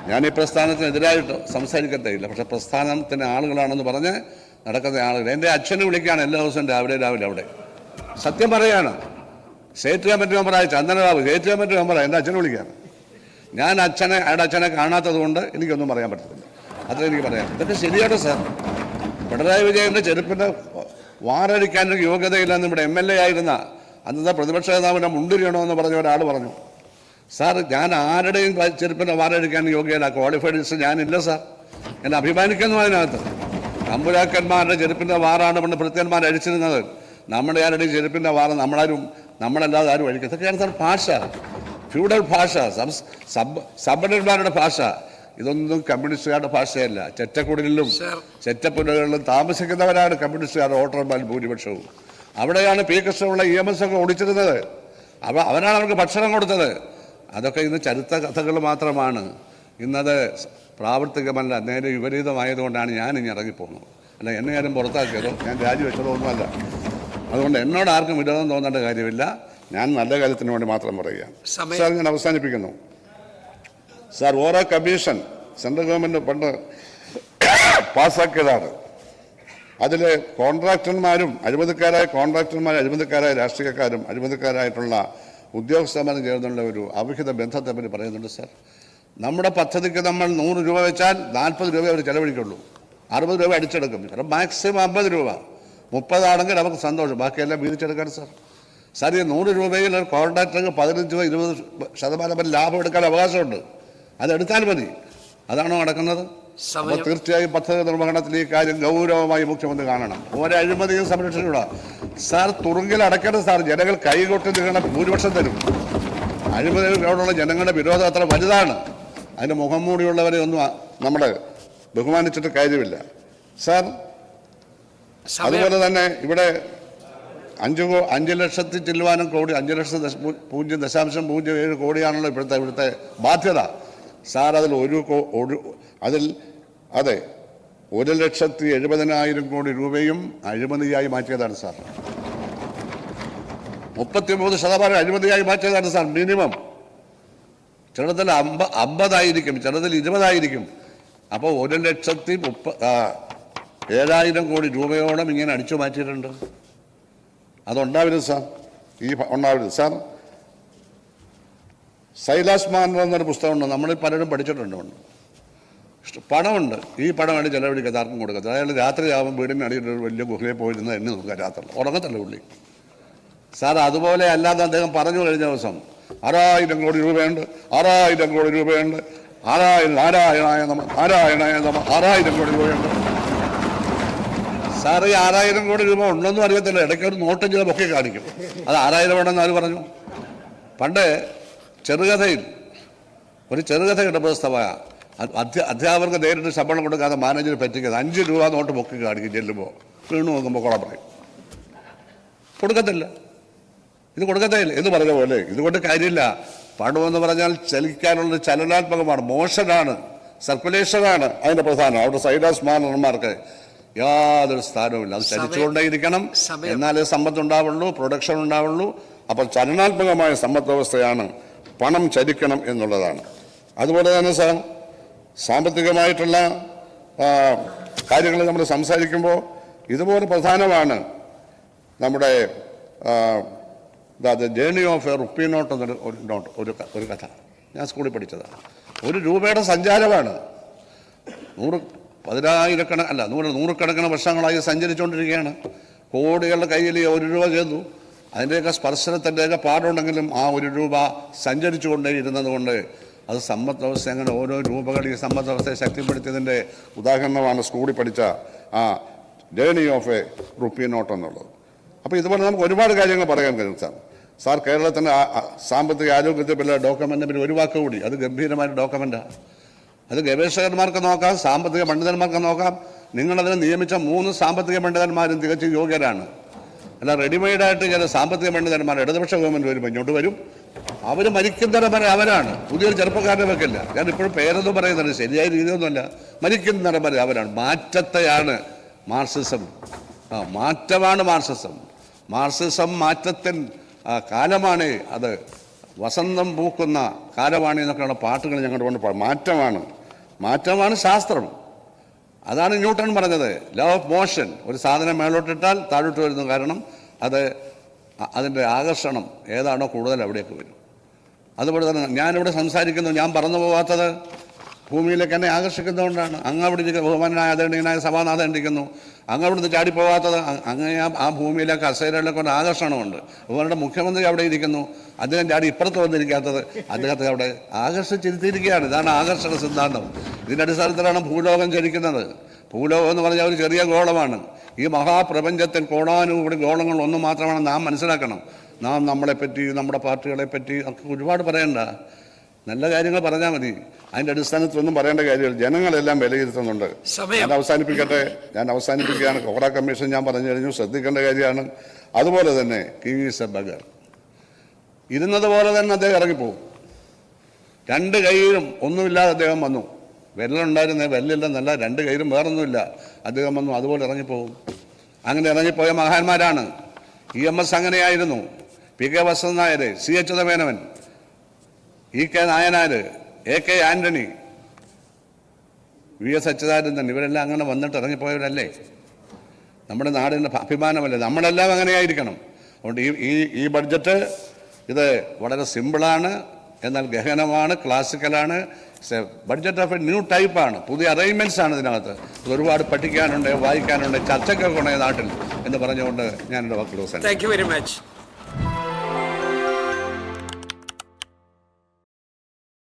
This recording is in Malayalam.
ഞാൻ ഈ പ്രസ്ഥാനത്തിനെതിരായിട്ട് സംസാരിക്കത്തേയില്ല. പക്ഷെ പ്രസ്ഥാനത്തിന് ആളുകളാണെന്ന് പറഞ്ഞ് നടക്കുന്ന ആളുകൾ എൻ്റെ അച്ഛനെ വിളിക്കുകയാണ് എല്ലാ ദിവസവും രാവിലെ അവിടെ. സത്യം പറയാണ്. സ്റ്റേറ്റ് കമ്മിറ്റി മെമ്പറായ ചന്ദനബാബു സ്റ്റേറ്റ് കമ്മിറ്റി മെമ്പറാണ് എൻ്റെ അച്ഛനെ വിളിക്കുകയാണ്. ഞാൻ അയാളുടെ അച്ഛനെ കാണാത്തത് കൊണ്ട് എനിക്കൊന്നും പറയാൻ പറ്റത്തില്ല. അത്ര എനിക്ക് പറയാം. ഇതൊക്കെ ശരിയാണ് സാർ. പിണറായി വിജയൻ്റെ ചെരുപ്പിൻ്റെ വാറടിക്കാനൊരു യോഗ്യതയില്ലെന്ന് ഇവിടെ MLA ആയിരുന്ന അന്നത്തെ പ്രതിപക്ഷ നേതാവിനെ മുണ്ടിരിയണമെന്ന് പറഞ്ഞ ഒരാൾ പറഞ്ഞു. സാർ, ഞാൻ ആരുടെയും ചെരുപ്പിൻ്റെ വാറടിക്കാൻ യോഗ്യത ക്വാളിഫൈഡ് ഞാനില്ല സാർ. എന്നെ അഭിമാനിക്കുന്നു അതിനകത്ത്. തമ്പുരാക്കന്മാരുടെ ചെരുപ്പിൻ്റെ വാറാണ് പണ്ട് ഭൃത്യന്മാർ അഴിച്ചിരുന്നത്. നമ്മുടെ ആരുടെയും ചെരുപ്പിൻ്റെ വാറ നമ്മളല്ലാതെ ആരും അഴിക്കും. ഇതൊക്കെയാണ് സാർ ഭാഷ, ഫ്യൂഡൽ ഭാഷ, സമ്പന്നന്മാരുടെ ഭാഷ. ഇതൊന്നും കമ്മ്യൂണിസ്റ്റുകാരുടെ ഭാഷയല്ല. ചെറ്റക്കുടലിലും ചെറ്റപ്പുരകളിലും താമസിക്കുന്നവരാണ് കമ്മ്യൂണിസ്റ്റുകാരുടെ വോട്ടർമാർ ഭൂരിപക്ഷവും. അവിടെയാണ് P. കൃഷ്ണപിള്ള EMS ഒക്കെ ഓടിച്ചിരുന്നത്. അവരാണ് അവർക്ക് ഭക്ഷണം കൊടുത്തത്. അതൊക്കെ ഇന്ന് ചരിത്ര കഥകൾ മാത്രമാണ്. ഇന്നത് പ്രാവർത്തികമല്ല. നേരെ വിപരീതമായതുകൊണ്ടാണ് ഞാൻ ഇനി ഇറങ്ങിപ്പോകുന്നത്. അല്ല, എന്നെ ആരും പുറത്താക്കിയതോ ഞാൻ രാജിവെച്ചതോ ഒന്നുമല്ല. അതുകൊണ്ട് എന്നോട് ആർക്കും വിരോധം തോന്നേണ്ട കാര്യമില്ല. ഞാൻ നല്ല കാര്യത്തിന് വേണ്ടി മാത്രം പറയുകയാണ്. സാർ, ഞാൻ അവസാനിപ്പിക്കുന്നു. സാർ, ഓരോ കമ്മീഷൻ സെൻട്രൽ ഗവൺമെൻറ് പണ്ട് പാസ്സാക്കിയതാണ്. അതിൽ കോൺട്രാക്ടർമാരും അഴിമതിക്കാരായ രാഷ്ട്രീയക്കാരും അഴിമതിക്കാരായിട്ടുള്ള ഉദ്യോഗസ്ഥന്മാരും ചേർന്നുള്ള ഒരു അവിഹിത ബന്ധത്തെ പറ്റി പറയുന്നുണ്ട്. സാർ, നമ്മുടെ പദ്ധതിക്ക് നമ്മൾ 100 രൂപ വെച്ചാൽ 40 രൂപ അവർ ചെലവഴിക്കുള്ളൂ. 60 രൂപ അടിച്ചെടുക്കും. മാക്സിമം 50 രൂപ. 30 ആണെങ്കിൽ നമുക്ക് സന്തോഷം, ബാക്കിയെല്ലാം വീതിച്ചെടുക്കാൻ. സാർ, ഈ 100 രൂപയിൽ ഒരു കോൺട്രാക്ടർക്ക് 15-20% വരെ ലാഭം എടുക്കാൻ അവകാശമുണ്ട്. അതെടുത്താൽ മതി. അതാണോ നടക്കുന്നത്? അപ്പോൾ തീർച്ചയായും പദ്ധതി നിർവഹണത്തിൽ ഈ കാര്യം ഗൗരവമായി മുഖ്യമന്ത്രി കാണണം. ഒരഴിമതിയും സംരക്ഷിച്ചുകൂടാ. സാർ, തുറുങ്കിൽ അടയ്ക്കണം. സാർ, ജനങ്ങൾ കൈകൊട്ടി നിൽക്കണം, ഭൂരിപക്ഷം തരും. അഴിമതികളോടുള്ള ജനങ്ങളുടെ വിരോധം അത്ര വലുതാണ്. അതിന് മുഖം മൂടിയുള്ളവരെ ഒന്നും നമ്മൾ ബഹുമാനിച്ചിട്ട് കാര്യമില്ല. സാർ, അതുപോലെ തന്നെ ഇവിടെ 5 ലക്ഷത്തിൽ ചെല്ലുവാനും കോടി 5,000,007 കോടിയാണല്ലോ ഇവിടുത്തെ ബാധ്യത. സാർ, അതിൽ 1,70,000 കോടി രൂപയും അഴിമതിയായി മാറ്റിയതാണ് സാർ. 33% അഴിമതിയായി മാറ്റിയതാണ് സാർ. മിനിമം ചിലതിൽ 50 ചിലതിൽ 20. അപ്പോൾ 1,30,7,000 കോടി രൂപയോളം ഇങ്ങനെ അടിച്ചു മാറ്റിയിട്ടുണ്ട്. അതുണ്ടാവരുത് സാർ. ഉണ്ടാവരുത് സാർ. സൈലാസ് മാനർ എന്നൊരു പുസ്തകമുണ്ട്. നമ്മൾ പലരും പഠിച്ചിട്ടുണ്ട്. പണമുണ്ട്. ഈ പണമായിട്ട് ചിലവഴിക്കാതെ ആർക്കും കൊടുക്കത്തില്ല. അയാൾ രാത്രിയാകുമ്പോൾ വീടിന് അടിയിലൊരു വലിയ ഗുഹയിൽ പോയിരുന്നത് എണ്ണി നോക്കുക. രാത്രി ഉറങ്ങത്തല്ല പുള്ളി. സാർ, അതുപോലെ അല്ലാതെ അദ്ദേഹം പറഞ്ഞു കഴിഞ്ഞ ദിവസം 6,000 കോടി രൂപയുണ്ട്, 6,000 കോടി രൂപയുണ്ട്, 6,000 കോടി രൂപയുണ്ട്. സാർ, ഈ 6,000 കോടി രൂപ ഉണ്ടെന്നും അറിയത്തില്ല. ഇടയ്ക്ക് ഒരു നോട്ടും ചില പൊക്കി കാണിക്കും. അത് 6,000 വേണമെന്ന് ആര് പറഞ്ഞു? പണ്ട് ചെറുകഥയിൽ ഒരു ചെറുകഥയുടെ പുസ്തകമായ അധ്യാപകർക്ക് നേരിട്ട് ശമ്പളം കൊടുക്കാതെ മാനേജർ പറ്റിക്കുന്നത് 5 രൂപ നോട്ട് പൊക്കി കാണിക്കും. ചെല്ലുമ്പോൾ വീണു നോക്കുമ്പോൾ കുളം പറയും. കൊടുക്കത്തില്ല. ഇത് കൊടുക്കത്തില്ല എന്ന് പറഞ്ഞ പോലെ ഇതുകൊണ്ട് കാര്യമില്ല. പണമെന്ന് പറഞ്ഞാൽ ചലിക്കാനുള്ളത് ചലനാത്മകമാണ്, മോഷനാണ്, സർക്കുലേഷനാണ് അതിൻ്റെ പ്രധാനം. അവിടെ സൈലാസ് മാനർമാർക്ക് യാതൊരു സ്ഥാനവുമില്ല. അത് ചലിച്ചുകൊണ്ടേയിരിക്കണം. എന്നാലേ സമ്പത്ത് ഉണ്ടാവുള്ളൂ, പ്രൊഡക്ഷൻ ഉണ്ടാവുള്ളൂ. അപ്പോൾ ചലനാത്മകമായ സമ്പദ് വ്യവസ്ഥയാണ്. പണം ചലിക്കണം എന്നുള്ളതാണ്. അതുപോലെ തന്നെ സാർ, സാമ്പത്തികമായിട്ടുള്ള കാര്യങ്ങൾ നമ്മൾ സംസാരിക്കുമ്പോൾ ഇതുപോലെ പ്രധാനമാണ് നമ്മുടെ journey of A rupee note എന്നൊരു ഒരു കഥ ഞാൻ സ്കൂളിൽ പഠിച്ചതാണ്. 1 രൂപയുടെ സഞ്ചാരമാണ്. 100,000 വർഷങ്ങളായി സഞ്ചരിച്ചുകൊണ്ടിരിക്കുകയാണ്. കോടികളുടെ കയ്യിൽ 1 രൂപ ചെയ്തു. അതിൻ്റെയൊക്കെ സ്പർശനത്തിൻ്റെയൊക്കെ പാടുണ്ടെങ്കിലും ആ 1 രൂപ സഞ്ചരിച്ചുകൊണ്ടേ ഇരുന്നത് കൊണ്ട് അത് സമ്പദ് വ്യവസ്ഥ അങ്ങനെ ഓരോ രൂപകൾ ഈ സമ്പദ് വ്യവസ്ഥയെ ശക്തിപ്പെടുത്തിയതിൻ്റെ ഉദാഹരണമാണ് സ്കൂളിൽ പഠിച്ച ആ journey of A rupee note എന്നുള്ളത്. അപ്പോൾ ഇതുപോലെ നമുക്ക് ഒരുപാട് കാര്യങ്ങൾ പറയാൻ കഴിയും സാർ. സാർ, കേരളത്തിൻ്റെ സാമ്പത്തിക ആരോഗ്യത്തെപ്പറ്റി ഡോക്യുമെൻ്റിനെ പറ്റി ഒരു വാക്ക് കൂടി. അത് ഗംഭീരമായ ഡോക്യുമെൻ്റാണ്. അത് ഗവേഷകന്മാർക്ക് നോക്കാം, സാമ്പത്തിക പണ്ഡിതന്മാർക്ക് നോക്കാം. നിങ്ങളതിന് നിയമിച്ച 3 സാമ്പത്തിക പണ്ഡിതന്മാരും തികച്ചും യോഗ്യരാണ്. അല്ല, റെഡിമെയ്ഡായിട്ട് ചില സാമ്പത്തിക പണ്ഡിതന്മാർ ഇടതുപക്ഷ ഗവൺമെൻറ് വരുമ്പോൾ ഇങ്ങോട്ട് വരും. അവർ മരിക്കുന്നിടം വരെ അവരാണ്. പുതിയൊരു ചെറുപ്പക്കാരനെ വെക്കില്ല. ഞാൻ ഇപ്പോഴും പേരൊന്നും പറയുന്നുണ്ട്, ശരിയായ രീതിയൊന്നുമല്ല. മരിക്കുന്നിടം വരെ അവരാണ്. മാറ്റത്തെയാണ് മാർക്സിസം. മാറ്റമാണ് മാർക്സിസം. മാറ്റത്തിൻ കാലമാണ്. അത് വസന്തം പൂക്കുന്ന കാലമാണ് എന്നൊക്കെയുള്ള പാട്ടുകൾ ഞങ്ങളുടെ കൊണ്ട് മാറ്റമാണ്. മാറ്റമാണ് ശാസ്ത്രം. അതാണ് ന്യൂട്ടൺ പറഞ്ഞത്, ലോ ഓഫ് മോഷൻ. ഒരു സാധനം മേലോട്ടിട്ടാൽ താഴോട്ട് വരുന്നു, കാരണം അതിൻ്റെ ആകർഷണം ഏതാണോ കൂടുതൽ അവിടേക്ക് വരും. അതുപോലെ തന്നെ ഞാനിവിടെ സംസാരിക്കുന്നു, ഞാൻ പറന്നു പോകാത്തത് ഭൂമിയിലേക്ക് എന്നെ ആകർഷിക്കുന്നതുകൊണ്ടാണ്. അങ്ങ് അവിടെ ഇരിക്കുന്ന ബഹുമാനായ ആദരണീയനായ സഭാനാഥൻ ഇരിക്കുന്നു, അങ്ങ് അവിടുന്ന് ചാടിപ്പോകാത്തത് അങ്ങനെ ആ ഭൂമിയിലേക്ക് അസൈരയിലേക്ക് ഒരു ആകർഷണമുണ്ട്. അവരുടെ മുഖ്യമന്ത്രി അവിടെ ഇരിക്കുന്നു, അദ്ദേഹം ചാടി ഇപ്പുറത്ത് വന്നിരിക്കാത്തത് അദ്ദേഹത്തെ അവിടെ ആകർഷിച്ചിരുത്തിയിരിക്കുകയാണ്. ഇതാണ് ആകർഷണ സിദ്ധാന്തം. ഇതിൻ്റെ അടിസ്ഥാനത്തിലാണ് ഭൂലോകം ചലിക്കുന്നത്. ഭൂലോകം എന്ന് പറഞ്ഞാൽ ഒരു ചെറിയ ഗോളമാണ്. ഈ മഹാപ്രപഞ്ചത്തിൽ കോടാനുകൂടി ഗോളങ്ങൾ ഒന്ന് മാത്രമാണ് നാം മനസ്സിലാക്കണം. നാം നമ്മളെപ്പറ്റി, നമ്മുടെ പാർട്ടികളെപ്പറ്റി ഒക്കെ ഒരുപാട് പറയണ്ട, നല്ല കാര്യങ്ങൾ പറഞ്ഞാൽ മതി. അതിൻ്റെ അടിസ്ഥാനത്തിലൊന്നും പറയേണ്ട കാര്യമില്ല. ജനങ്ങളെല്ലാം വിലയിരുത്തുന്നുണ്ട്. ഞാൻ അവസാനിപ്പിക്കുകയാണ്. കോറ കമ്മീഷൻ ഞാൻ പറഞ്ഞു കഴിഞ്ഞു, ശ്രദ്ധിക്കേണ്ട കാര്യമാണ്. അതുപോലെ തന്നെ കിങ് ഈസ് എ ബഗർ. ഇരുന്നത് പോലെ തന്നെ അദ്ദേഹം ഇറങ്ങിപ്പോവും. രണ്ട് കൈയിലും ഒന്നുമില്ലാതെ അദ്ദേഹം വന്നു. വിരലുണ്ടായിരുന്നേ, വിരലില്ലെന്നല്ല, രണ്ട് കൈയിലും വേറൊന്നുമില്ല, അദ്ദേഹം വന്നു, അതുപോലെ ഇറങ്ങിപ്പോവും. അങ്ങനെ ഇറങ്ങിപ്പോയ മഹാന്മാരാണ്. EMS അങ്ങനെയായിരുന്നു, PK Vasanthan Nair, CH ഉദയമേനോൻ, EK Nayanar, AK Antony, VS Achuthanandan, ഇവരെല്ലാം അങ്ങനെ വന്നിട്ട് ഇറങ്ങിപ്പോയവരല്ലേ? നമ്മുടെ നാടിൻ്റെ അഭിമാനമല്ലേ? നമ്മളെല്ലാം അങ്ങനെയായിരിക്കണം. അതുകൊണ്ട് ഈ ബഡ്ജറ്റ് ഇത് വളരെ സിമ്പിളാണ്, എന്നാൽ ഗഹനമാണ്, ക്ലാസിക്കലാണ്. ബഡ്ജറ്റ് ഓഫ് എ ന്യൂ ടൈപ്പാണ്. പുതിയ അറേഞ്ച്മെൻറ്റ്സ് ആണ് ഇതിനകത്ത്. ഇത് ഒരുപാട് പഠിക്കാനുണ്ട്, വായിക്കാനുണ്ട്, ചർച്ചയ്ക്കൊക്കെ ഉണ്ട് നാട്ടിൽ എന്ന് പറഞ്ഞുകൊണ്ട് ഞാൻ എൻ്റെ വാക്കുകൾ. Thank you very much.